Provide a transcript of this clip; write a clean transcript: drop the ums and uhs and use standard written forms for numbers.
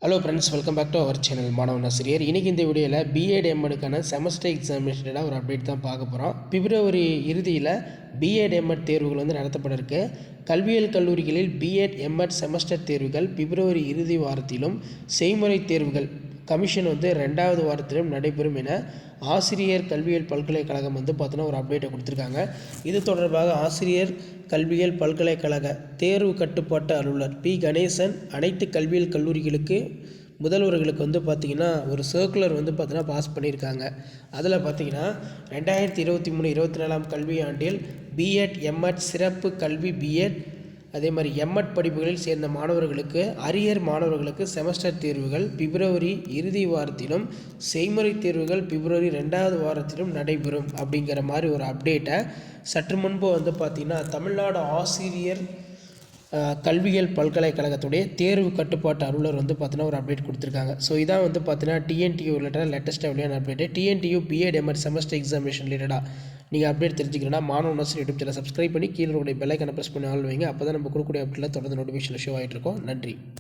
Hello friends, welcome back to our channel மாணவன் ஆசிரியர். இன்றைக்கி இந்த வீடியோவில் பிஎட் எம்எடுக்கான செமஸ்டர் எக்ஸாமினேஷனோட ஒரு அப்டேட் தான் பார்க்க போகிறோம். பிப்ரவரி இறுதியில் பிஎட் எம்எட் தேர்வுகள் நடத்தப்பட இருக்கு. கல்வியியல் கல்லூரிகளில் பிஎட் எம்எட் செமஸ்டர் தேர்வுகள் பிப்ரவரி இறுதி வாரத்திலும் செய்முறை தேர்வுகள் கமிஷன் 2வது வாரத்திலும் நடைபெறும் என ஆசிரியர் கல்வியியல் பல்கலைக்கழகம் பார்த்தோன்னா ஒரு அப்டேட்டை கொடுத்துருக்காங்க. இது தொடர்பாக ஆசிரியர் கல்வியியல் பல்கலைக்கழக தேர்வு கட்டுப்பாட்டு அலுவலர் பி கணேசன் அனைத்து கல்வியியல் கல்லூரிகளுக்கு முதல்வர்களுக்கு பார்த்திங்கன்னா ஒரு சர்க்குலர் பார்த்தீங்கன்னா பாஸ் பண்ணியிருக்காங்க. அதில் பார்த்திங்கன்னா 2023-24 கல்வியாண்டில் பிஎட் எம்எட் சிறப்பு கல்வி பிஎட் அதே மாதிரி எம்எட் படிப்புகளில் சேர்ந்த மாணவர்களுக்கு அரியர் மாணவர்களுக்கு செமஸ்டர் தேர்வுகள் பிப்ரவரி இறுதி வாரத்திலும் செய்முறை தேர்வுகள் பிப்ரவரி 2வது வாரத்திலும் நடைபெறும் அப்படிங்கிற மாதிரி ஒரு அப்டேட்டை சற்று முன்பு பார்த்திங்கன்னா தமிழ்நாடு ஆசிரியர் கல்வியியல் பல்கலைக்கழகத்துடைய தேர்வு கட்டுப்பாட்டு அலுவலர் பார்த்தீங்கன்னா ஒரு அப்டேட் கொடுத்துருக்காங்க. ஸோ இதான் பார்த்தீங்கன்னா டிஎன்டியூ ரிலேட்டடாக லேட்டஸ்ட்டாக வெளியான update. TNTU BEd MEd semester examination ரிலேட்டடாக நீங்கள் அப்டேட் தெரிஞ்சுக்கணும்னா மாணவன் ஆசிரியர் யூடியூப் சேனல் சப்ஸ்கிரைப் பண்ணி கீழே பெல் ஐக்கானை ப்ரெஸ் பண்ணி ஆள் வைங்க. அப்போ தான் நம்ம கொடுக்கக்கூடிய அப்டேட்டில் தொடர்ந்து நோட்டிஃபிகேஷன் ஷோ ஆகிட்டு இருக்கோம். நன்றி.